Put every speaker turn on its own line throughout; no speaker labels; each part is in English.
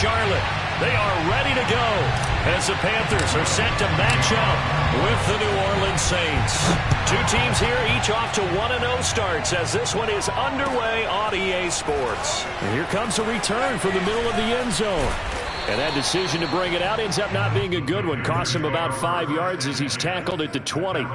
Charlotte. They are ready to go as the Panthers are set to match up with the New Orleans Saints. Two teams here, each off to 1-0 starts as this one is underway on EA Sports.
And here comes a return from the middle of the end zone. And that decision to bring it out ends up not being a good one. Costs him about 5 yards as he's tackled at the 20.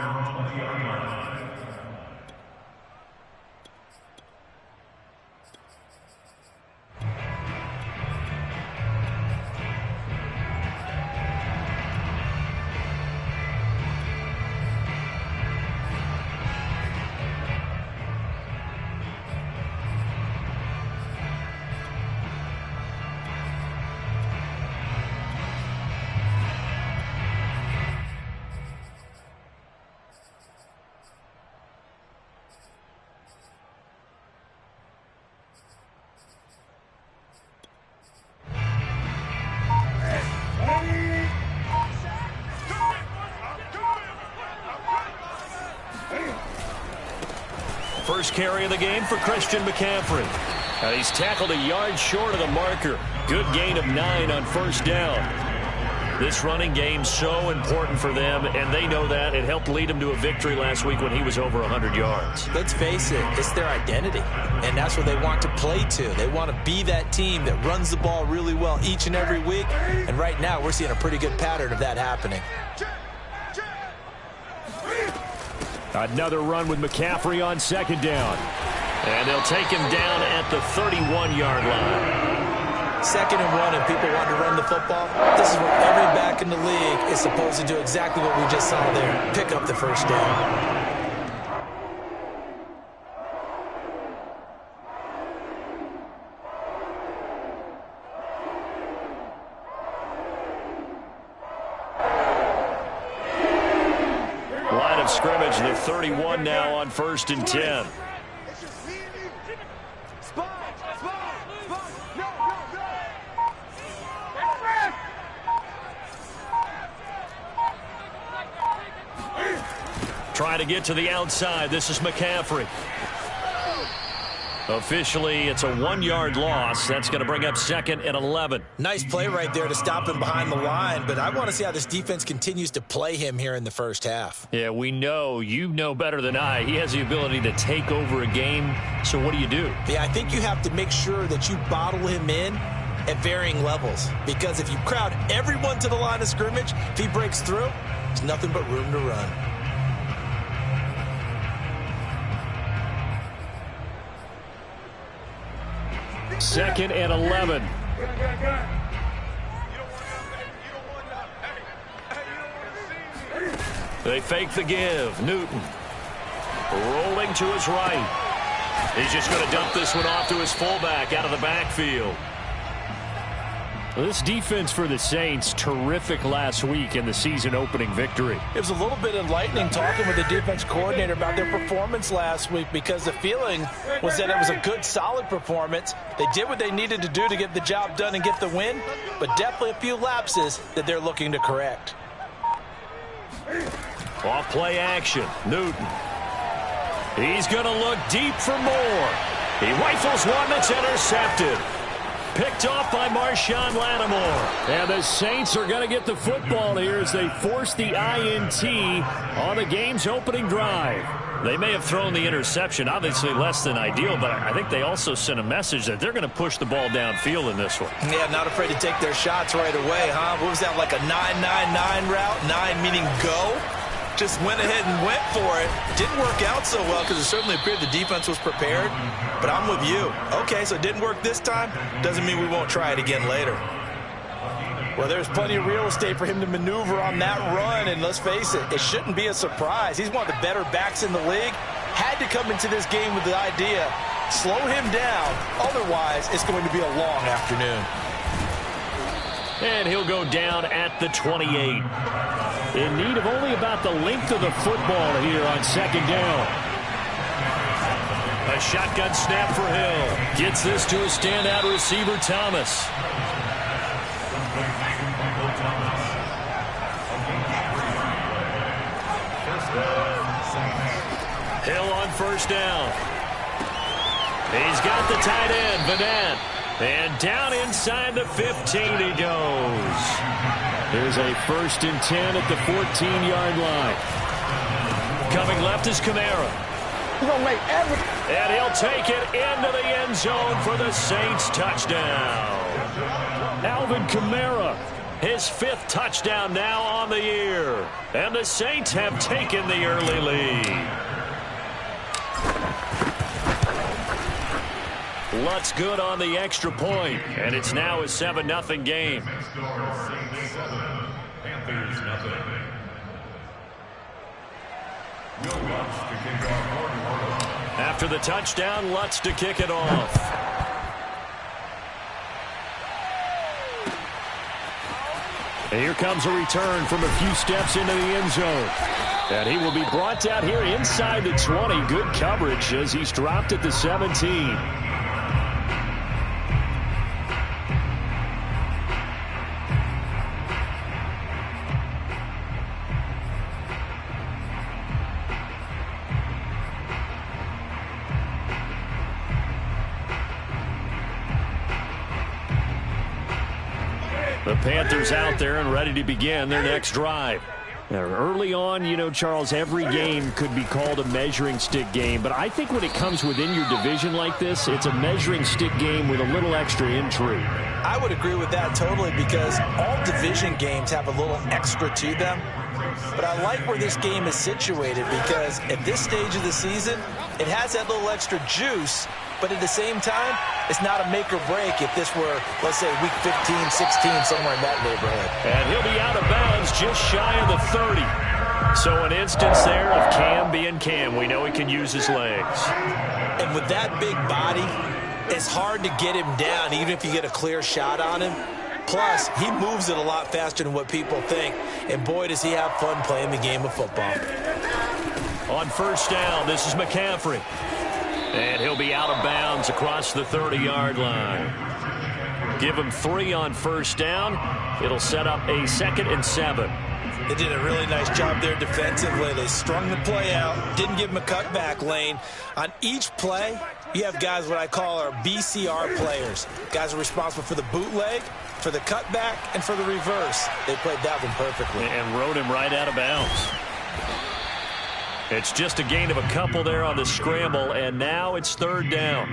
First carry of the game for Christian McCaffrey. Now he's tackled a yard short of the marker. Good gain of 9 on first down. This running game so important for them, and they know that. It helped lead them to a victory last week when he was over 100 yards.
Let's face it, it's their identity, and that's what they want to play to. They want to be that team that runs the ball really well each and every week, and right now we're seeing a pretty good pattern of that happening.
Another run with McCaffrey on second down.
And they'll take him down at the 31-yard line.
2nd and 1, and people want to run the football. This is where every back in the league is supposed to do exactly what we just saw there. Pick up the first down.
Scrimmage, the 31 now on 1st and 10. Trying to get to the outside. This is McCaffrey. Officially, it's a 1-yard loss. That's going to bring up 2nd and 11.
Nice play right there to stop him behind the line, but I want to see how this defense continues to play him here in the first half.
Yeah, we know. You know better than I. He has the ability to take over a game, so what do you do?
Yeah, I think you have to make sure that you bottle him in at varying levels, because if you crowd everyone to the line of scrimmage, if he breaks through, there's nothing but room to run.
Second and 11.
They fake the give. Newton rolling to his right. He's just going to dump this one off to his fullback out of the backfield.
Well, this defense for the Saints, terrific last week in the season-opening victory.
It was a little bit enlightening talking with the defense coordinator about their performance last week, because the feeling was that it was a good, solid performance. They did what they needed to do to get the job done and get the win, but definitely a few lapses that they're looking to correct.
Off play action. Newton. He's going to look deep for more. He rifles one that's intercepted. Picked off by Marshawn Lattimore.
And the Saints are going to get the football here as they force the INT on the game's opening drive.
They may have thrown the interception, obviously less than ideal, but I think they also sent a message that they're going to push the ball downfield in this one.
Yeah, not afraid to take their shots right away, huh? What was that, like a 9-9-9 route? 9 meaning go? Just went ahead and went for it. Didn't work out so well because it certainly appeared the defense was prepared. But I'm with you. Okay, so it didn't work this time. Doesn't mean we won't try it again later.
Well, there's plenty of real estate for him to maneuver on that run, and let's face it, it shouldn't be a surprise. He's one of the better backs in the league. Had to come into this game with the idea, slow him down. Otherwise, it's going to be a long afternoon.
And he'll go down at the 28.
In need of only about the length of the football here on second down.
A shotgun snap for Hill. Gets this to a standout receiver, Thomas. Hill on first down. He's got the tight end, Vanette.
And down inside the 15 he goes. There's a 1st and 10 at the 14-yard line. Coming left is Kamara.
He's going to make everything.
And he'll take it into the end zone for the Saints touchdown. Alvin Kamara, his 5th touchdown now on the year. And the Saints have taken the early lead. Lutz good on the extra point, and it's now a 7-0 game.
Panthers nothing.
After the touchdown, Lutz to kick it off. And here comes a return from a few steps into the end zone. And he will be brought down here inside the 20. Good coverage as he's dropped at the 17. The Panthers out there and ready to begin their next drive. Now, early on, you know, Charles, every game could be called a measuring stick game. But I think when it comes within your division like this, it's a measuring stick game with a little extra intrigue.
I would agree with that totally because all division games have a little extra to them. But I like where this game is situated because at this stage of the season, it has that little extra juice. But at the same time, it's not a make or break if this were, let's say, week 15, 16, somewhere in that neighborhood.
And he'll be out of bounds just shy of the 30. So an instance there of Cam being Cam. We know he can use his legs.
And with that big body, it's hard to get him down, even if you get a clear shot on him. Plus, he moves it a lot faster than what people think. And boy, does he have fun playing the game of football.
On 1st down, this is McCaffrey. And he'll be out of bounds across the 30-yard line. Give him 3 on 1st down. It'll set up a 2nd and 7.
They did a really nice job there defensively. They strung the play out, didn't give him a cutback lane. On each play, you have guys what I call our BCR players. Guys are responsible for the bootleg, for the cutback, and for the reverse. They played that one perfectly.
And rode him right out of bounds. It's just a gain of a couple there on the scramble, and now it's 3rd down.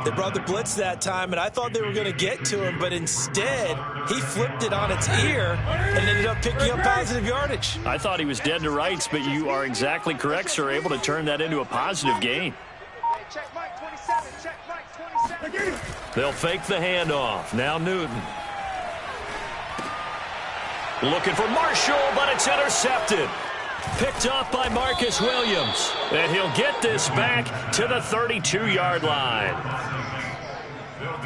They brought the blitz that time, and I thought they were going to get to him, but instead, he flipped it on its ear and ended up picking up positive yardage.
I thought he was dead to rights, but you are exactly correct, sir, able to turn that into a positive gain.
Check Mike 27. Check Mike 27.
They'll fake the handoff. Now Newton. Looking for Marshall, but it's intercepted. Picked off by Marcus Williams. And he'll get this back to the 32-yard line.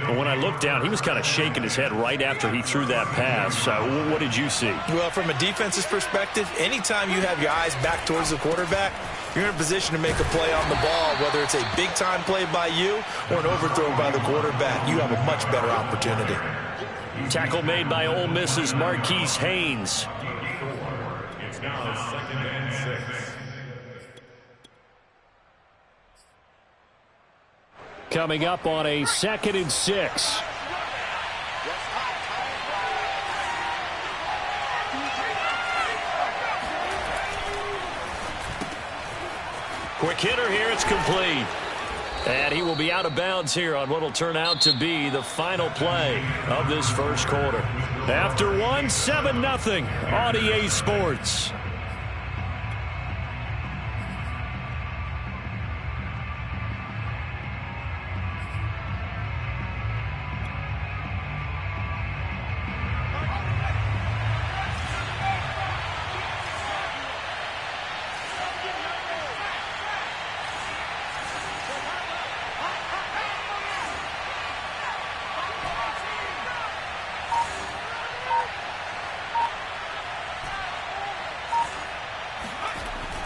And when I looked down, he was kind of shaking his head right after he threw that pass. What did you see?
Well, from a defense's perspective, anytime you have your eyes back towards the quarterback, you're in a position to make a play on the ball, whether it's a big-time play by you or an overthrow by the quarterback. You have a much better opportunity.
Tackle made by Ole Miss's Marquise Haynes.
It's now 2nd and 6.
Coming up on a 2nd and 6. Quick hitter here, it's complete. And he will be out of bounds here on what will turn out to be the final play of this 1st quarter. After 7-0 on EA Sports.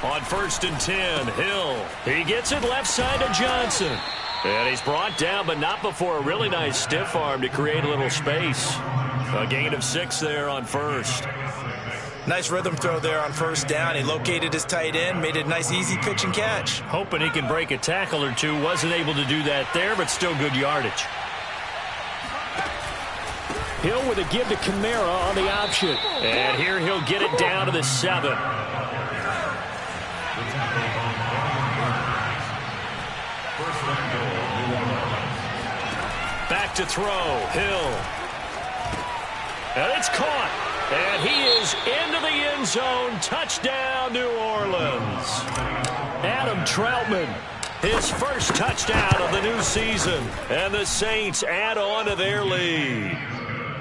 On 1st and 10, Hill. He gets it left side to Johnson. And he's brought down, but not before a really nice stiff arm to create a little space. A gain of 6 there on 1st.
Nice rhythm throw there on 1st down. He located his tight end, made a nice easy pitch and catch.
Hoping he can break a tackle or two. Wasn't able to do that there, but still good yardage. Hill with a give to Kamara on the option.
And here he'll get it down to the 7. Back to throw. Hill. And it's caught. And he is into the end zone. Touchdown, New Orleans.
Adam Troutman.
His first touchdown of the new season. And the Saints add on to their lead.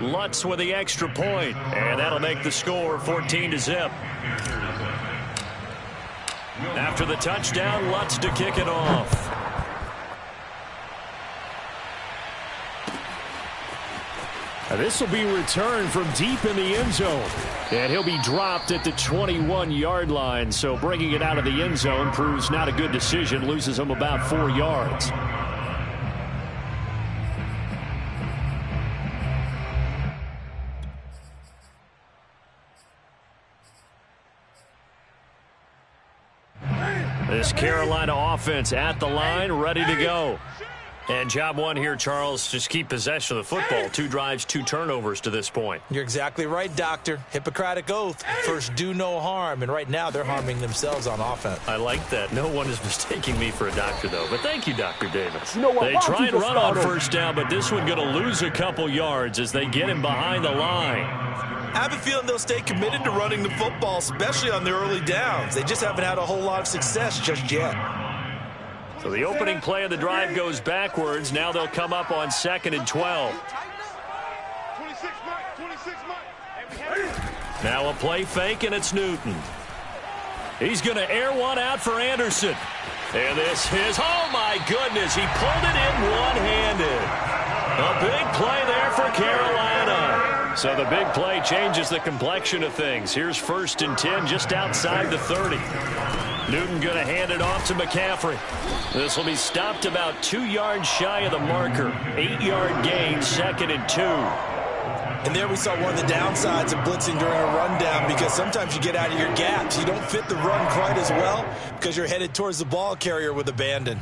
Lutz with the extra point. And that'll make the score 14-0. After the touchdown, Lutz to kick it off.
This will be returned from deep in the end zone. And he'll be dropped at the 21-yard line. So bringing it out of the end zone proves not a good decision. Loses him about 4 yards.
This Carolina offense at the line, ready to go. And job one here, Charles, just keep possession of the football. 2 drives, 2 turnovers to this point.
You're exactly right, Doctor. Hippocratic oath. First, do no harm. And right now, they're harming themselves on offense.
I like that. No one is mistaking me for a doctor, though. But thank you, Dr. Davis.
You know what?
They try and run on first down, but this one going to lose a couple yards as they get him behind the line.
I have a feeling they'll stay committed to running the football, especially on their early downs. They just haven't had a whole lot of success just yet.
So the opening play of the drive goes backwards. Now they'll come up on 2nd and 12. Now a play fake, and it's Newton. He's going to air one out for Anderson. And this is, oh my goodness, he pulled it in one-handed. A big play there for Carolina. So the big play changes the complexion of things. Here's 1st and 10 just outside the 30. Newton going to hand it off to McCaffrey. This will be stopped about 2 yards shy of the marker. 8-yard gain, 2nd and 2.
And there we saw one of the downsides of blitzing during a rundown, because sometimes you get out of your gaps. You don't fit the run quite as well because you're headed towards the ball carrier with abandon.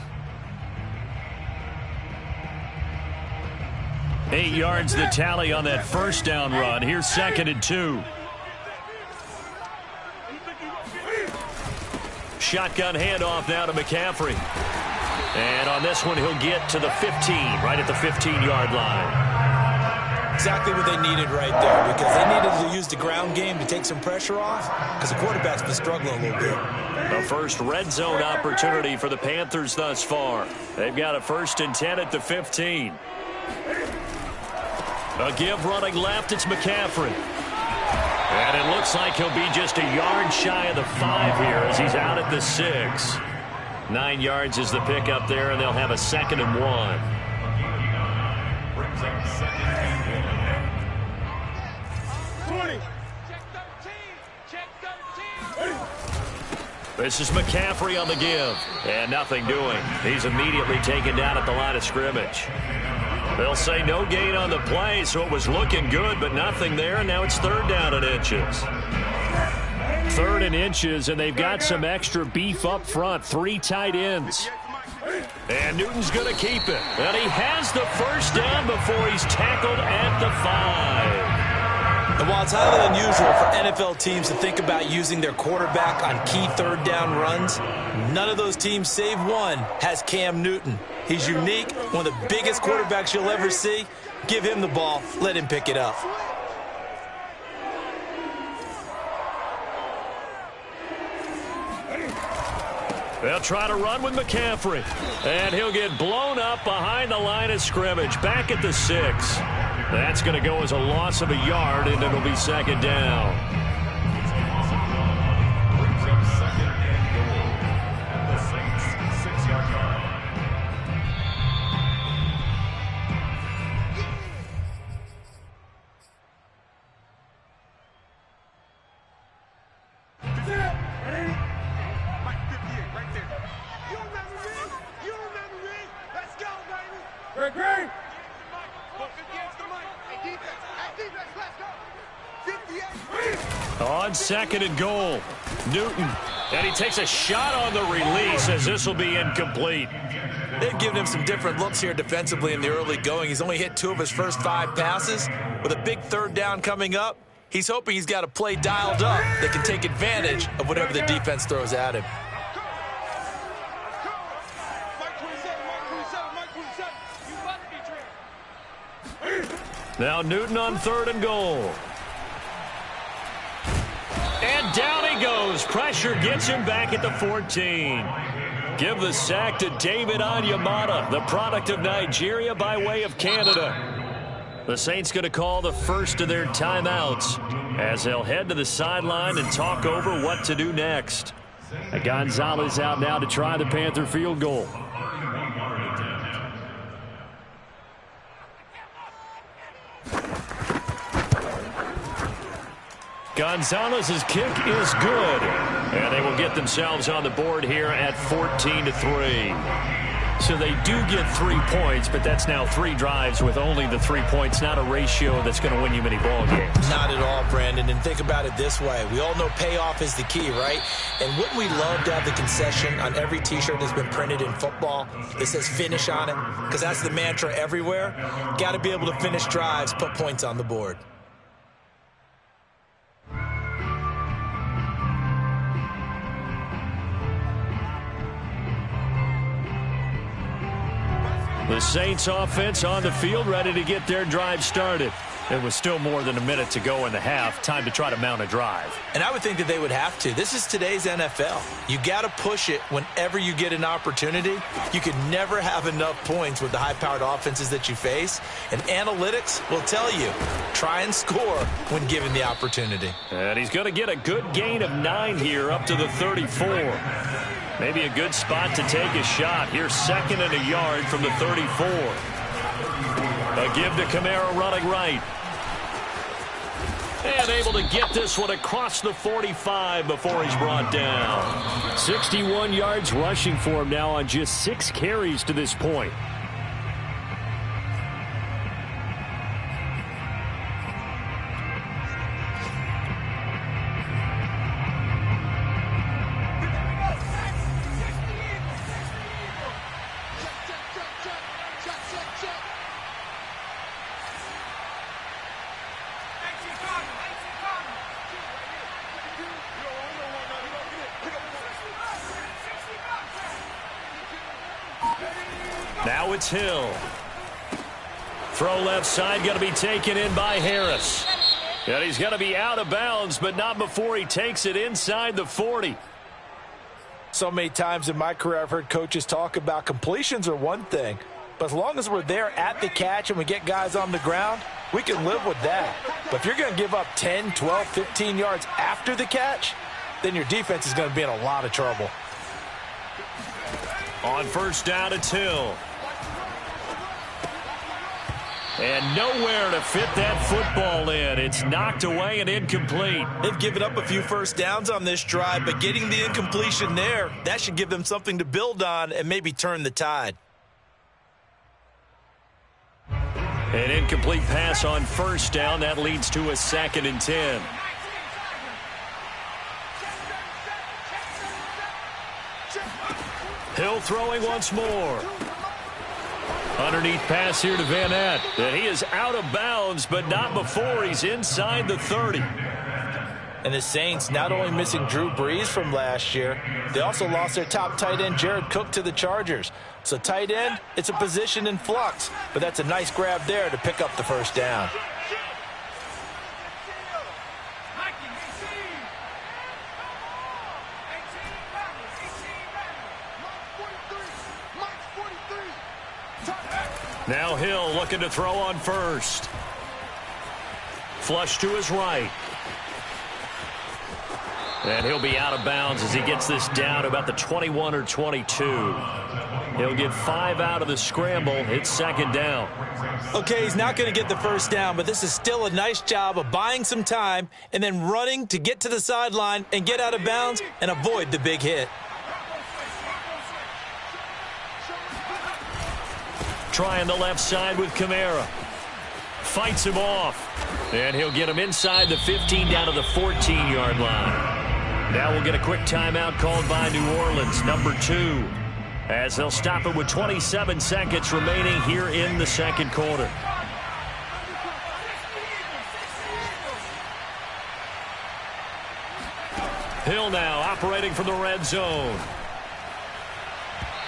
8 yards the tally on that first down run. Here's 2nd and 2. Shotgun handoff now to McCaffrey. And on this one, he'll get to the 15, right at the 15-yard line.
Exactly what they needed right there, because they needed to use the ground game to take some pressure off, because the quarterback's been struggling a little bit.
The first red zone opportunity for the Panthers thus far. They've got a 1st and 10 at the 15. A give running left, it's McCaffrey. And it looks like he'll be just a yard shy of the 5 here as he's out at the 6. 9 yards is the pickup there, and they'll have a 2nd and 1. This is McCaffrey on the give. And nothing doing. He's immediately taken down at the line of scrimmage. They'll say no gain on the play, so it was looking good, but nothing there, and now it's 3rd down and inches.
3rd and inches, and they've got some extra beef up front. 3 tight ends.
And Newton's going to keep it. And he has the first down before he's tackled at the 5.
And while it's highly unusual for NFL teams to think about using their quarterback on key 3rd down runs, none of those teams, save one, has Cam Newton. He's unique, one of the biggest quarterbacks you'll ever see. Give him the ball. Let him pick it up.
They'll try to run with McCaffrey. And he'll get blown up behind the line of scrimmage. Back at the 6. That's going to go as a loss of a yard, and it'll be 2nd down. On 2nd and goal, Newton. And he takes a shot on the release as this will be incomplete.
They've given him some different looks here defensively in the early going. He's only hit 2 of his first 5 passes. With a big 3rd down coming up, he's hoping he's got a play dialed up that can take advantage of whatever the defense throws at him.
Now Newton on 3rd and goal. And down he goes. Pressure gets him back at the 14. Give the sack to David Onyemata, the product of Nigeria by way of Canada. The Saints going to call the first of their timeouts as they'll head to the sideline and talk over what to do next. Gonzalez out now to try the Panther field goal. Gonzalez's kick is good, and they will get themselves on the board here at 14-3. So they do get 3 points, but that's now 3 drives with only the 3 points, not a ratio that's going to win you many ball games.
Not at all, Brandon, and think about it this way. We all know payoff is the key, right? And wouldn't we love to have the concession on every T-shirt that's been printed in football that says finish on it? Because that's the mantra everywhere. Got to be able to finish drives, put points on the board.
The Saints offense on the field, ready to get their drive started. It was still more than a minute to go in the half. Time to try to mount a drive.
And I would think that they would have to. This is today's NFL. You got to push it whenever you get an opportunity. You could never have enough points with the high-powered offenses that you face. And analytics will tell you, try and score when given the opportunity.
And he's going to get a good gain of 9 here up to the 34. Maybe a good spot to take a shot. Here's 2nd and a yard from the 34. A give to Kamara running right. And able to get this one across the 45 before he's brought down. 61 yards rushing for him now on just 6 carries to this point. Now it's Hill. Throw left side, going to be taken in by Harris. And he's going to be out of bounds, but not before he takes it inside the 40.
So many times in my career I've heard coaches talk about completions are one thing, but as long as we're there at the catch and we get guys on the ground, we can live with that. But if you're going to give up 10, 12, 15 yards after the catch, then your defense is going to be in a lot of trouble.
On 1st down, it's Hill. And nowhere to fit that football in. It's knocked away and incomplete.
They've given up a few first downs on this drive, but getting the incompletion there, that should give them something to build on and maybe turn the tide.
An incomplete pass on 1st down. That leads to a 2nd and 10. Hill throwing once more. Underneath pass here to Van Ness. And he is out of bounds, but not before he's inside the 30.
And the Saints not only missing Drew Brees from last year, they also lost their top tight end, Jared Cook, to the Chargers. So tight end, it's a position in flux, but that's a nice grab there to pick up the 1st down.
Now Hill looking to throw on 1st. Flush to his right. And he'll be out of bounds as he gets this down to about the 21 or 22. He'll get 5 out of the scramble. It's 2nd down.
Okay, he's not going to get the 1st down, but this is still a nice job of buying some time and then running to get to the sideline and get out of bounds and avoid the big hit.
Trying the left side with Kamara. Fights him off. And he'll get him inside the 15 down to the 14-yard line. Now we'll get a quick timeout called by New Orleans, number 2. as they'll stop it with 27 seconds remaining here in the second quarter. Hill now operating from the red zone.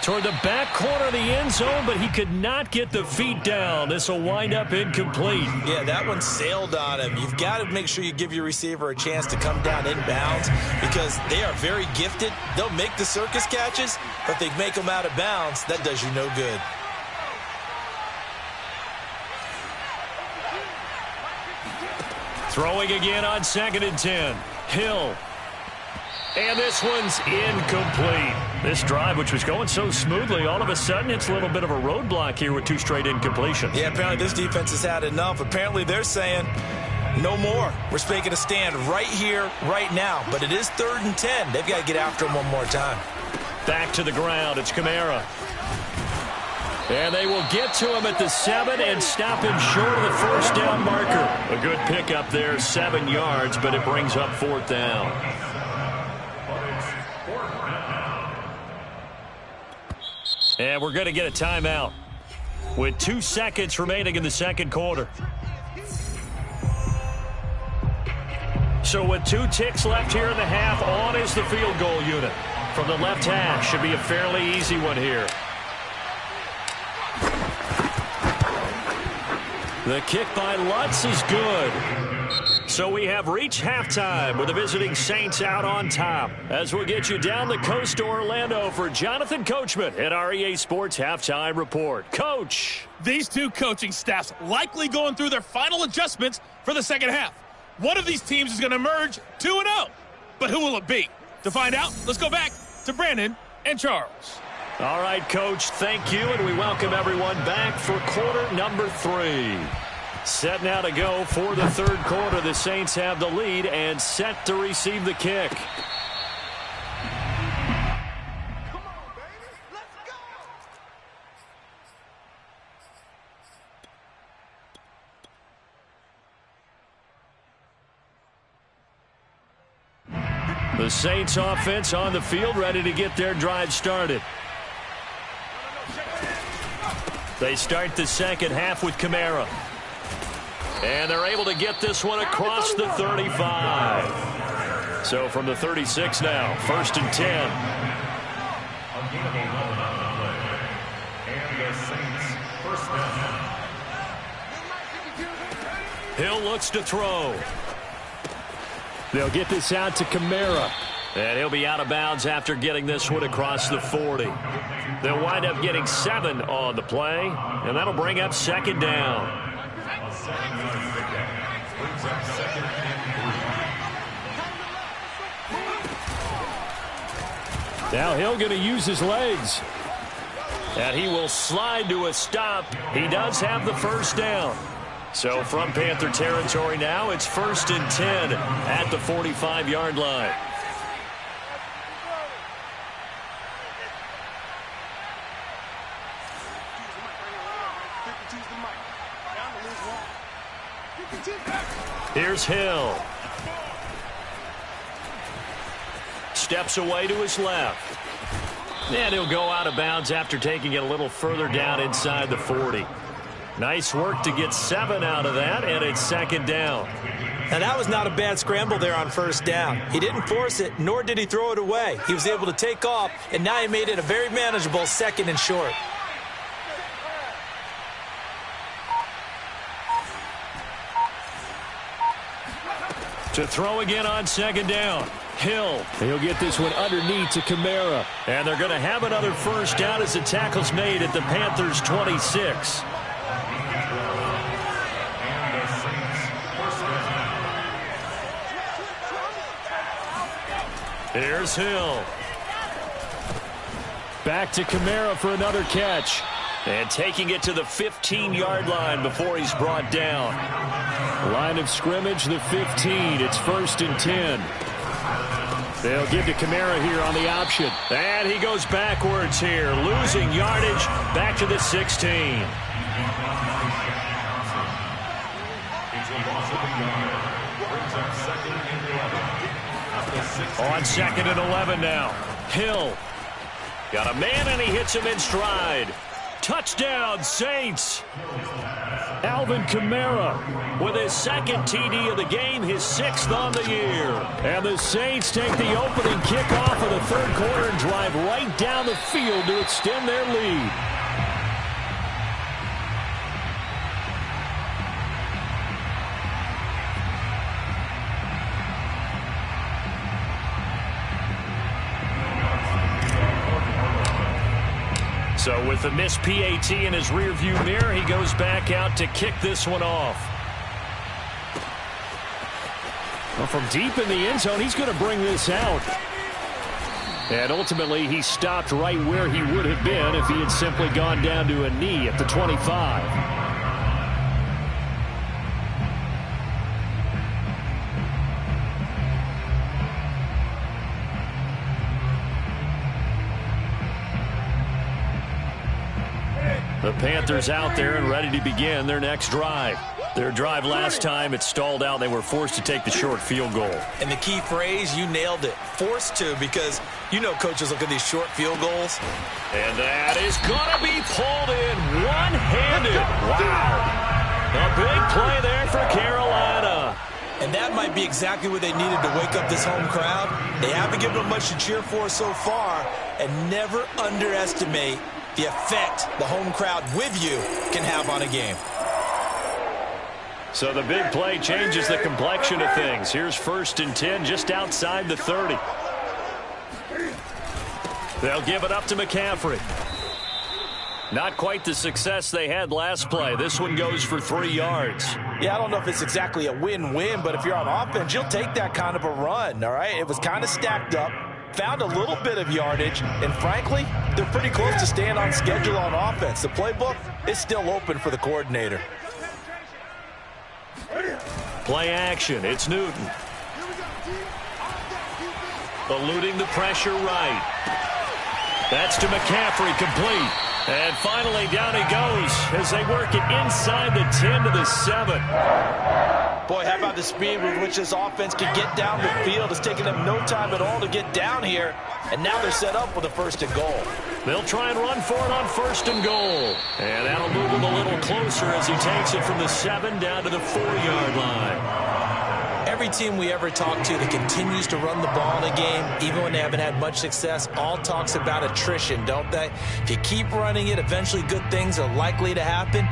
Toward the back corner of the end zone, but he could not get the feet down. This will wind up incomplete.
Yeah, that one sailed on him. You've got to make sure you give your receiver a chance to come down inbounds because they are very gifted. They'll make the circus catches, but if they make them out of bounds, that does you no good.
Throwing again on 2nd and 10. Hill. And this one's incomplete. This drive, which was going so smoothly, all of a sudden it's a little bit of a roadblock here with 2 straight incompletions.
Yeah, apparently this defense has had enough. Apparently they're saying no more. We're making a stand right here, right now. But it is 3rd and 10. They've got to get after him one more time.
Back to the ground. It's Kamara. And they will get to him at the 7 and stop him short of the first down marker. A good pickup there, 7 yards, but it brings up 4th down. And we're going to get a timeout with 2 seconds remaining in the second quarter. So with 2 ticks left here in the half, on is the field goal unit. From the left hash, should be a fairly easy one here. The kick by Lutz is good. So we have reached halftime with the visiting Saints out on top. As we'll get you down the coast to Orlando for Jonathan Coachman at our EA Sports Halftime Report. Coach.
These 2 coaching staffs likely going through their final adjustments for the second half. One of these teams is going to emerge 2-0. But who will it be? To find out, let's go back to Brandon and Charles.
All right, Coach, thank you, and we welcome everyone back for quarter number 3. Set now to go for the third quarter. The Saints have the lead and set to receive the kick.
Come on, baby. Let's
go. The Saints offense on the field, ready to get their drive started. They start the second half with Kamara. And they're able to get this one across the 35. So from the 36 now, 1st and 10. Hill looks to throw. They'll get this out to Kamara. And he'll be out of bounds after getting this one across the 40. They'll wind up getting 7 on the play, and that'll bring up 2nd down. Now Hill going to use his legs. And he will slide to a stop. He does have the first down. So from Panther territory now, it's 1st and 10 at the 45-yard line. Here's Hill. Steps away to his left. And he'll go out of bounds after taking it a little further down inside the 40. Nice work to get 7 out of that, and it's 2nd down.
Now, that was not a bad scramble there on 1st down. He didn't force it, nor did he throw it away. He was able to take off, and now he made it a very manageable 2nd and short.
To throw again on 2nd down. Hill. He'll get this one underneath to Kamara. And they're going to have another first down as the tackle's made at the Panthers' 26. Here's Hill. Back to Kamara for another catch. And taking it to the 15-yard line before he's brought down. Line of scrimmage, the 15. It's 1st and 10. They'll give to Kamara here on the option. And he goes backwards here, losing yardage back to the 16. On 2nd and 11 now. Hill. Got a man, and he hits him in stride. Touchdown, Saints. Alvin Kamara with his second TD of the game, his 6th on the year. And the Saints take the opening kickoff of the third quarter and drive right down the field to extend their lead. So with the missed PAT in his rearview mirror, he goes back out to kick this one off. Well, from deep in the end zone, he's going to bring this out. And ultimately, he stopped right where he would have been if he had simply gone down to a knee at the 25. The Panthers out there and ready to begin their next drive. Their drive last time, it stalled out. They were forced to take the short field goal.
And the key phrase, you nailed it, forced to, because you know coaches look at these short field goals.
And that is going to be pulled in one-handed. Wow. A big play there for Carolina.
And that might be exactly what they needed to wake up this home crowd. They haven't given them much to cheer for so far, and never underestimate the effect the home crowd with you can have on a game.
So the big play changes the complexion of things. Here's 1st and 10 just outside the 30. They'll give it up to McCaffrey. Not quite the success they had last play. This one goes for 3 yards.
Yeah, I don't know if it's exactly a win-win, but if you're on offense, you'll take that kind of a run, all right? It was kind of stacked up. Found a little bit of yardage, and frankly, they're pretty close to staying on schedule on offense. The playbook is still open for the coordinator.
Play action. It's Newton. Eluding the pressure right. That's to McCaffrey, complete. And finally, down he goes as they work it inside the 10 to the 7.
Boy, how about the speed with which this offense can get down the field? It's taken them no time at all to get down here, and now they're set up with a 1st and goal.
They'll try and run for it on 1st and goal. And that'll move him a little closer as he takes it from the 7 down to the 4-yard line.
Every team we ever talk to that continues to run the ball in a game, even when they haven't had much success, all talks about attrition, don't they? If you keep running it, eventually good things are likely to happen.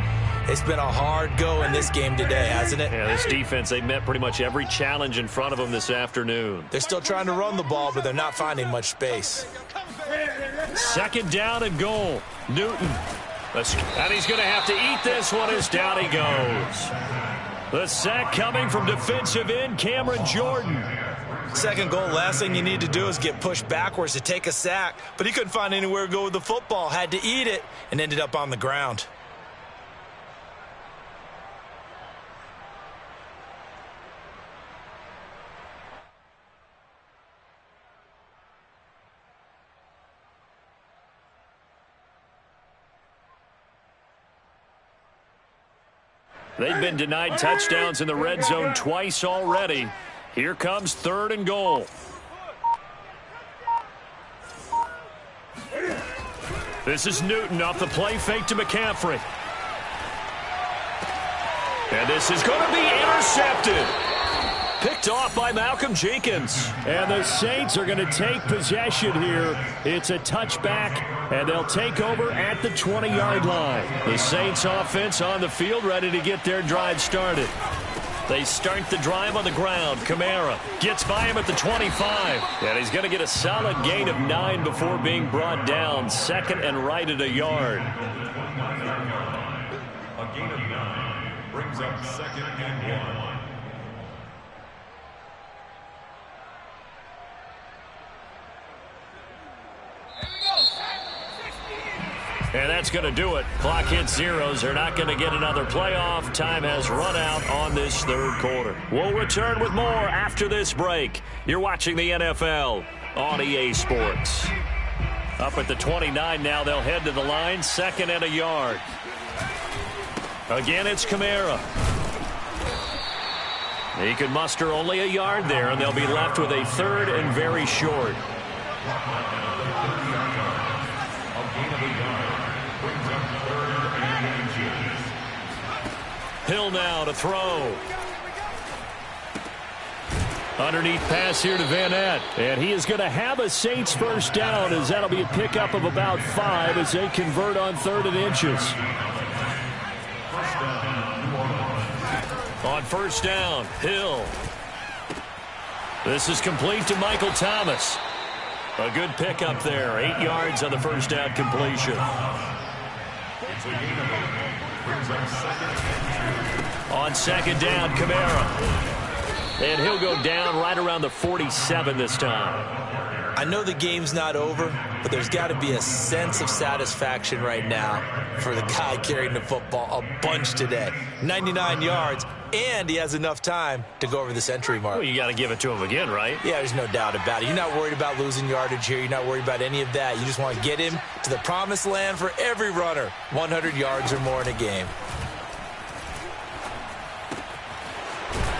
It's been a hard go in this game today, hasn't it?
Yeah, this defense, they met pretty much every challenge in front of them this afternoon.
They're still trying to run the ball, but they're not finding much space.
2nd down and goal. Newton. And he's going to have to eat this one as down he goes. The sack coming from defensive end Cameron Jordan.
2nd goal, last thing you need to do is get pushed backwards to take a sack. But he couldn't find anywhere to go with the football. Had to eat it and ended up on the ground.
They've been denied touchdowns in the red zone twice already. Here comes 3rd and goal. This is Newton off the play fake to McCaffrey. And this is going to be intercepted. Picked off by Malcolm Jenkins. And the Saints are going to take possession here. It's a touchback, and they'll take over at the 20-yard line. The Saints offense on the field ready to get their drive started. They start the drive on the ground. Kamara gets by him at the 25. And he's going to get a solid gain of 9 before being brought down. 2nd and right at a yard.
A gain of 9 brings up 2nd and 1.
And that's going to do it. Clock hits zeros. They're not going to get another playoff. Time has run out on this 3rd quarter. We'll return with more after this break. You're watching the NFL on EA Sports. Up at the 29 now. They'll head to the line. 2nd and a yard. Again, it's Kamara. He can muster only a yard there, and they'll be left with a 3rd and very short.
of the yard. Brings up 3rd and inches.
Hill now to throw. Underneath pass here to Van Ness. And he is going to have a Saints first down, as that'll be a pickup of about 5 as they convert on 3rd and inches. On first down, Hill. This is complete to Michael Thomas. A good pickup there. 8 yards on the first down completion.
It's a gain of 8. Brings up 2nd and 2.
On second down, Kamara. And he'll go down right around the 47 this time.
I know the game's not over, but there's got to be a sense of satisfaction right now for the guy carrying the football a bunch today. 99 yards, and he has enough time to go over the century mark.
Well, you got to give it to him again, right?
Yeah, there's no doubt about it. You're not worried about losing yardage here. You're not worried about any of that. You just want to get him to the promised land for every runner. 100 yards or more in a game.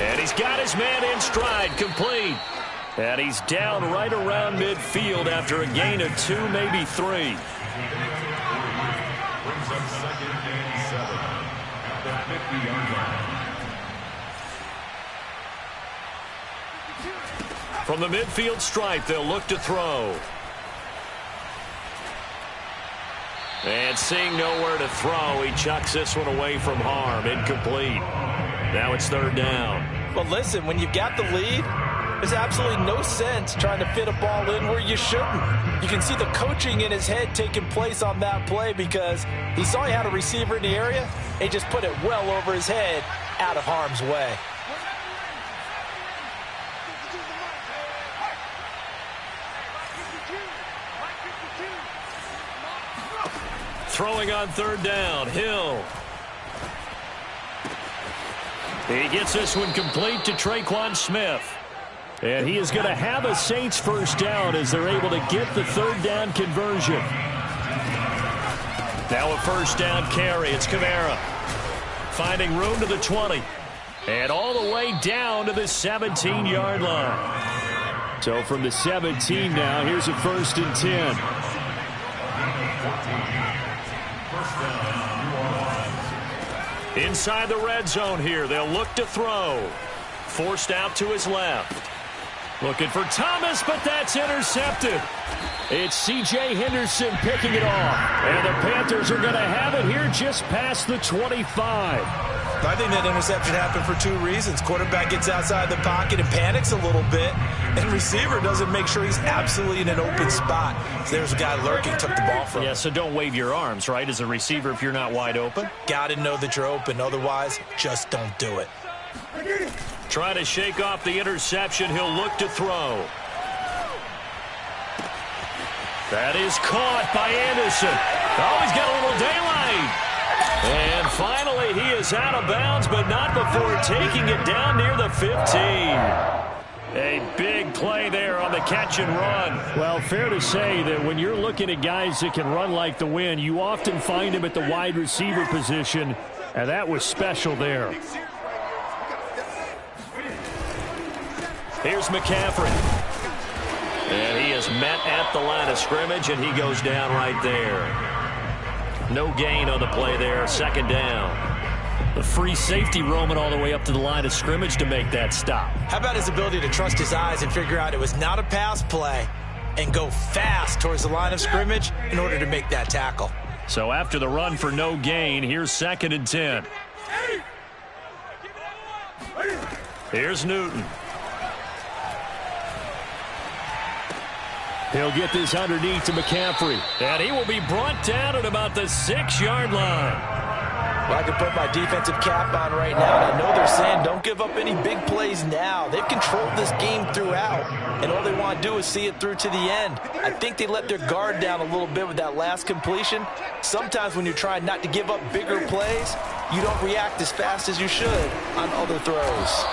And he's got his man in stride, complete. And he's down right around midfield after a gain of 2, maybe 3.
Brings up 2nd and 7 at the 50-yard line.
From the midfield stripe, they'll look to throw. And seeing nowhere to throw, he chucks this one away from harm. Incomplete. Now it's 3rd down.
Well, listen, when you've got the lead, there's absolutely no sense trying to fit a ball in where you shouldn't. You can see the coaching in his head taking place on that play because he saw he had a receiver in the area. He just put it well over his head out of harm's way.
Throwing on 3rd down, Hill. He gets this one complete to Traquan Smith. And he is going to have a Saints first down as they're able to get the 3rd down conversion. Now a first down carry. It's Kamara. Finding room to the 20. And all the way down to the 17-yard line. So from the 17 now, here's a 1st and 10. Inside the red zone here. They'll look to throw. Forced out to his left. Looking for Thomas, but that's intercepted. It's C.J. Henderson picking it off. And the Panthers are going to have it here just past the 25.
I think that interception happened for 2 reasons. Quarterback gets outside the pocket and panics a little bit, and receiver doesn't make sure he's absolutely in an open spot. So there's a guy lurking, took the ball from him.
Yeah, so don't wave your arms, right, as a receiver if you're not wide open?
Got to know that you're open. Otherwise, just don't do it.
Trying to shake off the interception. He'll look to throw. That is caught by Anderson. Oh, he's got a little daylight. And finally, he is out of bounds, but not before taking it down near the 15. A big play there on the catch and run. Well, fair to say that when you're looking at guys that can run like the wind, you often find them at the wide receiver position, and that was special there. Here's McCaffrey. And he is met at the line of scrimmage, and he goes down right there. No gain on the play there. 2nd down. The free safety roaming all the way up to the line of scrimmage to make that stop.
How about his ability to trust his eyes and figure out it was not a pass play and go fast towards the line of scrimmage in order to make that tackle.
So after the run for no gain, here's 2nd and 10. Here's Newton. He'll get this underneath to McCaffrey. And he will be brought down at about the 6-yard line.
Well, I can put my defensive cap on right now, and I know they're saying don't give up any big plays now. They've controlled this game throughout, and all they want to do is see it through to the end. I think they let their guard down a little bit with that last completion. Sometimes when you're trying not to give up bigger plays, you don't react as fast as you should on other throws.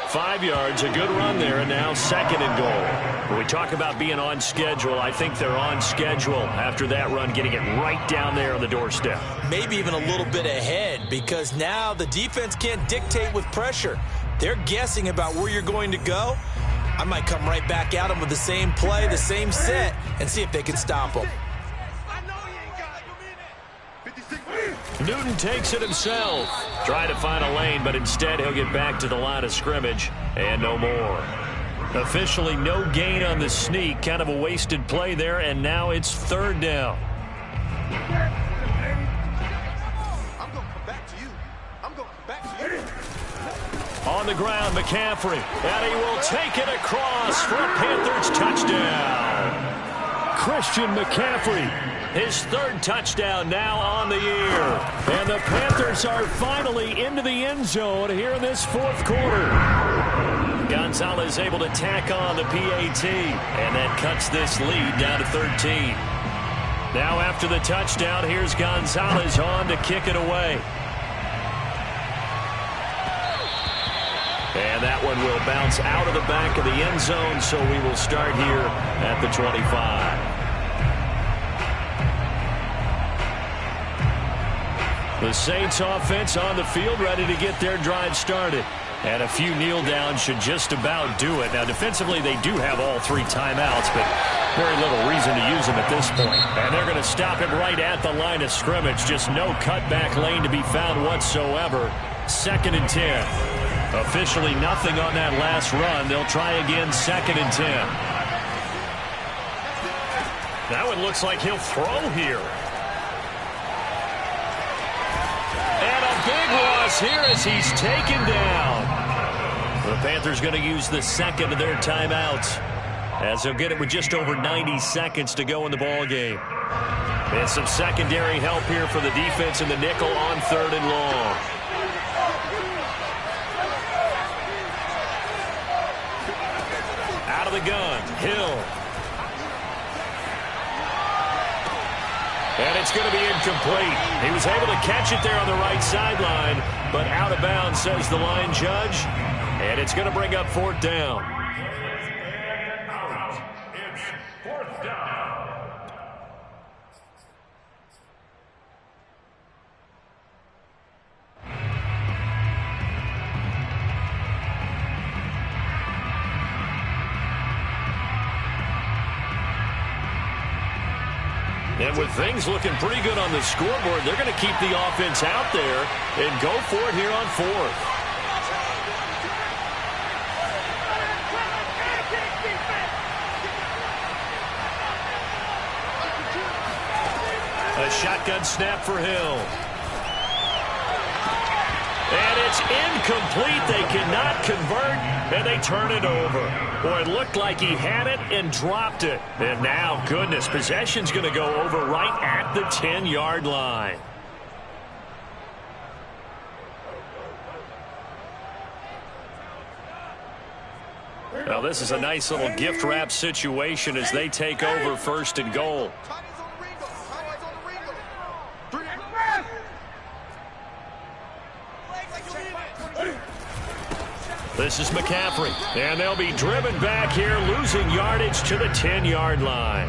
5 yards, a good run there, and now 2nd and goal. When we talk about being on schedule, I think they're on schedule after that run, getting it right down there on the doorstep.
Maybe even a little bit ahead, because now the defense can't dictate with pressure. They're guessing about where you're going to go. I might come right back at them with the same play, the same set, and see if they can stop them.
Newton takes it himself. Trying to find a lane, but instead he'll get back to the line of scrimmage and no more. Officially no gain on the sneak. Kind of a wasted play there, and now it's third down. On the ground, McCaffrey, and he will take it across for a Panthers touchdown. Christian McCaffrey, his third touchdown now on the year. And the Panthers are finally into the end zone here in this fourth quarter. Gonzalez able to tack on the PAT, and that cuts this lead down to 13. Now after the touchdown, here's Gonzalez on to kick it away. And that one will bounce out of the back of the end zone, so we will start here at the 25. The Saints offense on the field, ready to get their drive started. And a few kneel downs should just about do it. Now, defensively, they do have all three timeouts, but very little reason to use them at this point. And they're going to stop him right at the line of scrimmage. Just no cutback lane to be found whatsoever. 2nd and 10. Officially nothing on that last run. They'll try again, 2nd and 10. That one looks like he'll throw here. And a big loss here as he's taken down. The Panthers going to use the second of their timeouts, as they'll get it with just over 90 seconds to go in the ball game. And some secondary help here for the defense in the nickel on 3rd and long. Out of the gun, Hill. And it's going to be incomplete. He was able to catch it there on the right sideline, but out of bounds, says the line judge. And it's going to bring up 4th down.
It's 4th down.
And with things looking pretty good on the scoreboard, they're going to keep the offense out there and go for it here on 4th. A shotgun snap for Hill. And it's incomplete. They cannot convert, and they turn it over. Boy, it looked like he had it and dropped it. And now, goodness, possession's going to go over right at the 10-yard line. Now, this is a nice little gift wrap situation as they take over 1st and goal. This is McCaffrey, and they'll be driven back here, losing yardage to the 10-yard line.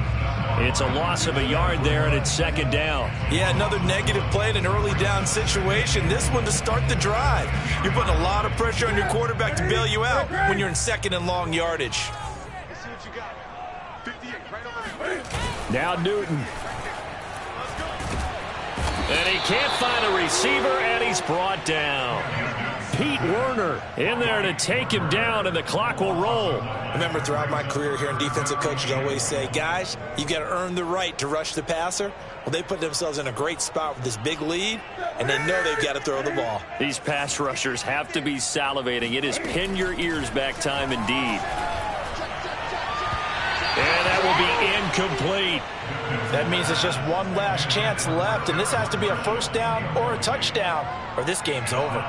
It's a loss of a yard there, and it's 2nd down.
Yeah, another negative play in an early down situation. This one to start the drive. You're putting a lot of pressure on your quarterback to bail you out when you're in 2nd and long yardage.
Now Newton. And he can't find a receiver, and he's brought down. Pete Werner in there to take him down, and the clock will roll.
Remember, throughout my career here in defensive coaches always say, guys, you've got to earn the right to rush the passer. Well, they put themselves in a great spot with this big lead, and they know they've got to throw the ball.
These pass rushers have to be salivating. It is pin your ears back time indeed. And that will be incomplete.
That means there's just one last chance left, and this has to be a 1st down or a touchdown, or this game's over.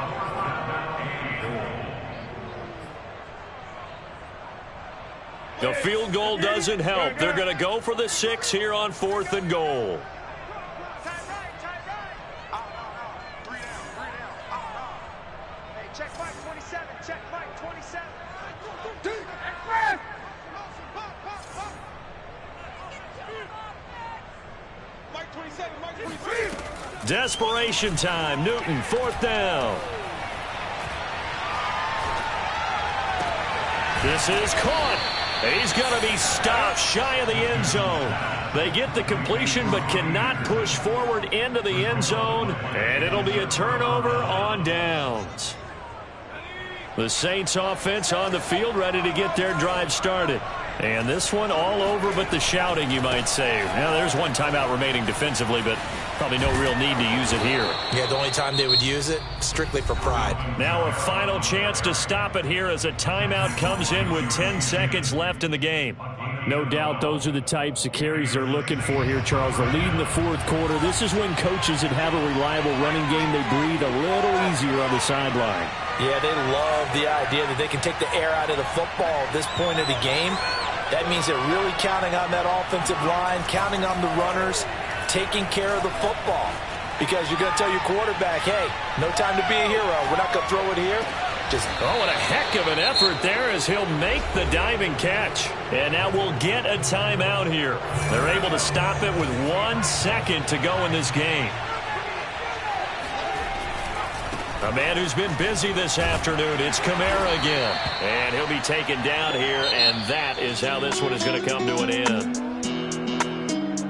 The field goal doesn't help. They're going to go for the 6 here on 4th and goal.
Hey, check Mike 27. Check Mike 27. Mike 27. Mike 27.
Desperation time. Newton, 4th down. This is caught. He's going to be stopped shy of the end zone. They get the completion but cannot push forward into the end zone, and it'll be a turnover on downs. The Saints offense on the field ready to get their drive started. And this one all over but the shouting, you might say. Now, there's one timeout remaining defensively, but probably no real need to use it here.
Yeah, the only time they would use it, strictly for pride.
Now a final chance to stop it here as a timeout comes in with 10 seconds left in the game.
No doubt those are the types of carries they're looking for here, Charles. The lead in the fourth quarter. This is when coaches that have a reliable running game, they breathe a little easier on the sideline.
Yeah, they love the idea that they can take the air out of the football at this point of the game. That means they're really counting on that offensive line, counting on the runners, taking care of the football. Because you're going to tell your quarterback, hey, no time to be a hero. We're not going to throw it here.
What a heck of an effort there as he'll make the diving catch. And now we'll get a timeout here. They're able to stop it with 1 second to go in this game. A man who's been busy this afternoon, it's Kamara again. And he'll be taken down here, and that is how this one is going to come to an end.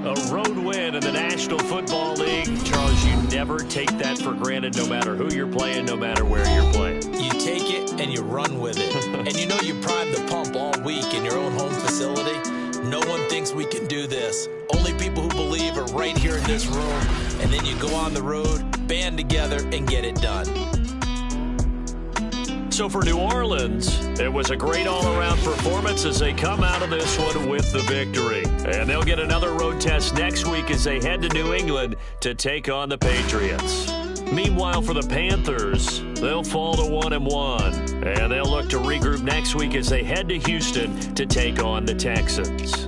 A road win in the National Football League. Charles, you never take that for granted no matter who you're playing, no matter where you're playing.
You take it and you run with it. And you know you prime the pump all week in your own home facility. No one thinks we can do this. Only people who believe are right here in this room. And then you go on the road, band together, and get it done.
So for New Orleans, it was a great all-around performance as they come out of this one with the victory. And they'll get another road test next week as they head to New England to take on the Patriots. Meanwhile, for the Panthers, they'll fall to 1-1. And they'll look to regroup next week as they head to Houston to take on the Texans.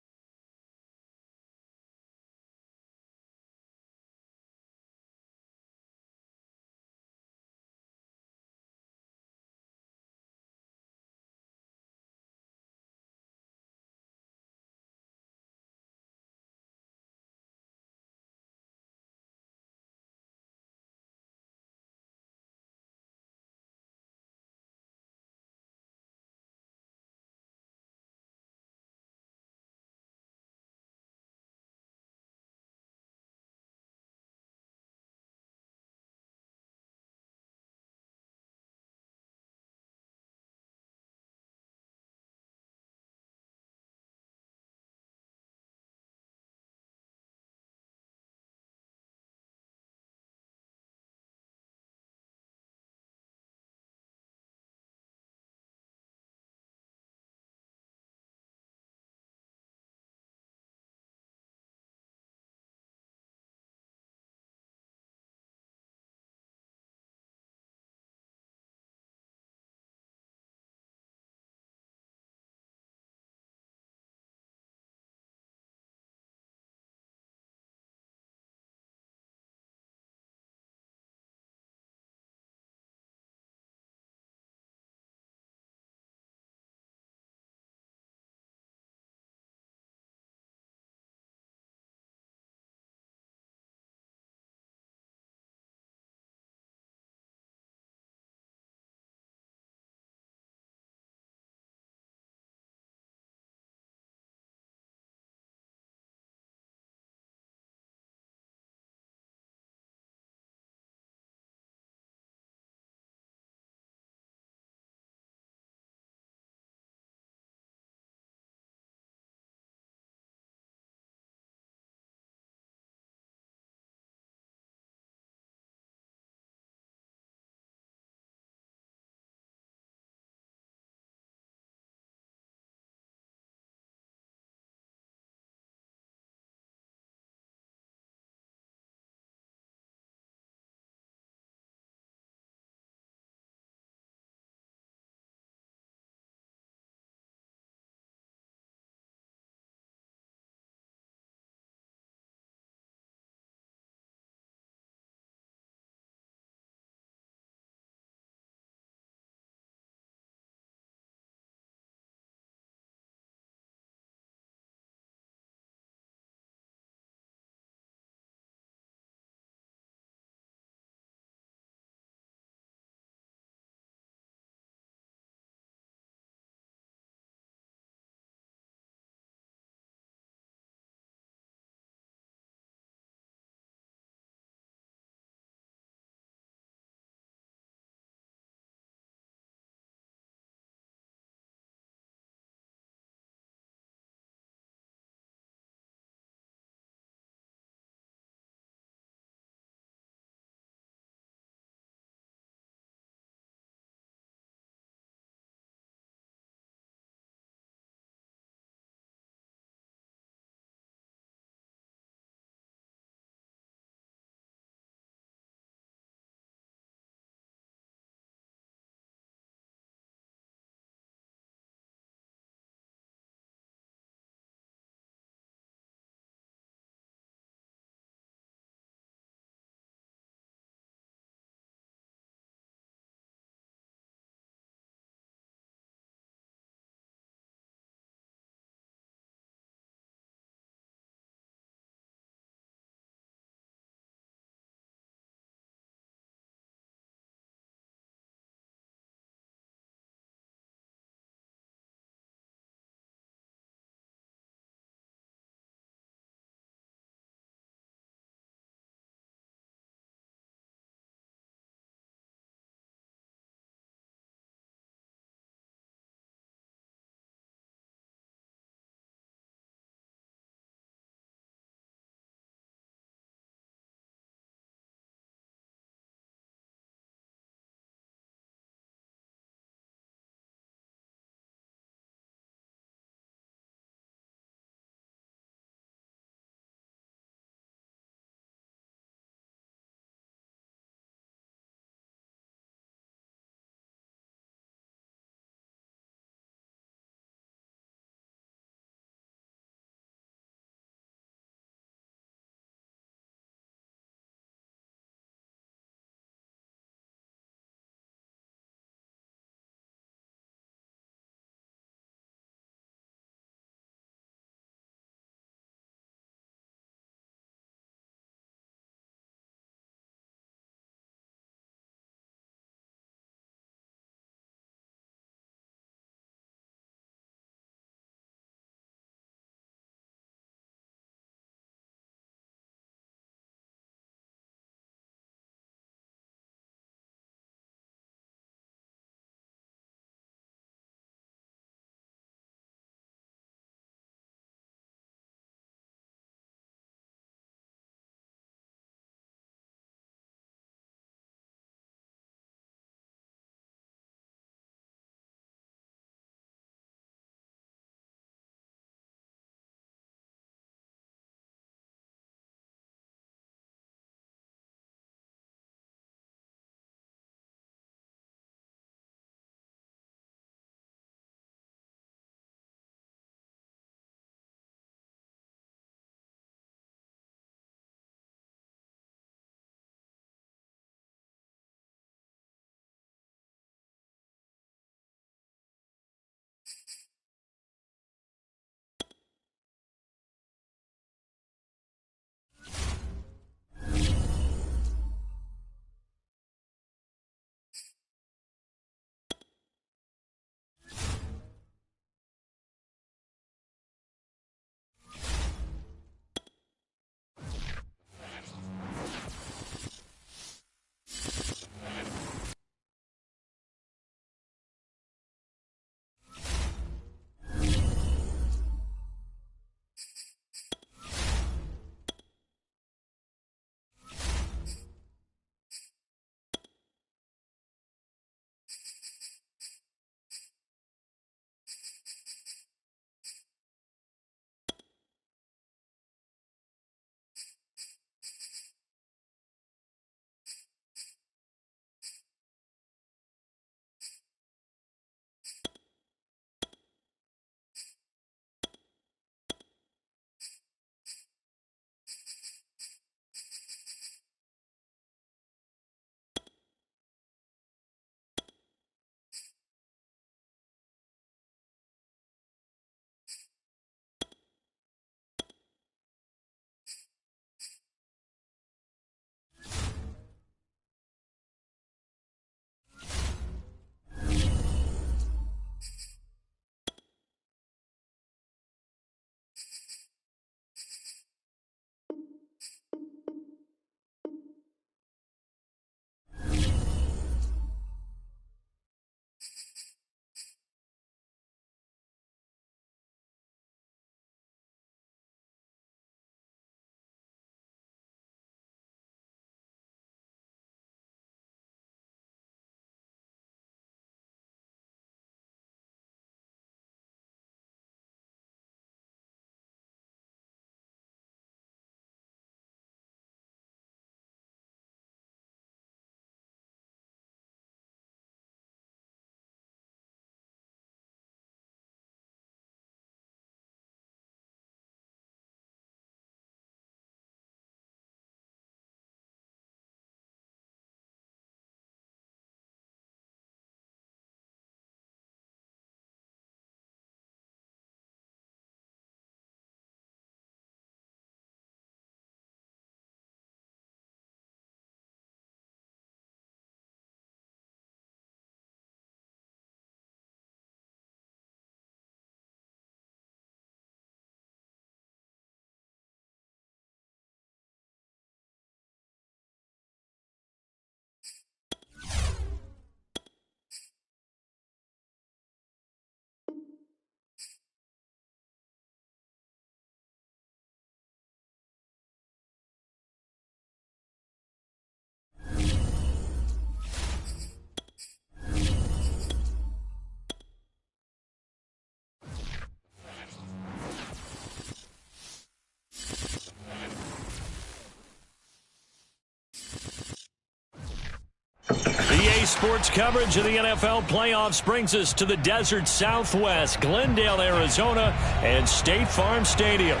Today's sports coverage of the NFL playoffs brings us to the desert Southwest, Glendale, Arizona, and State Farm Stadium.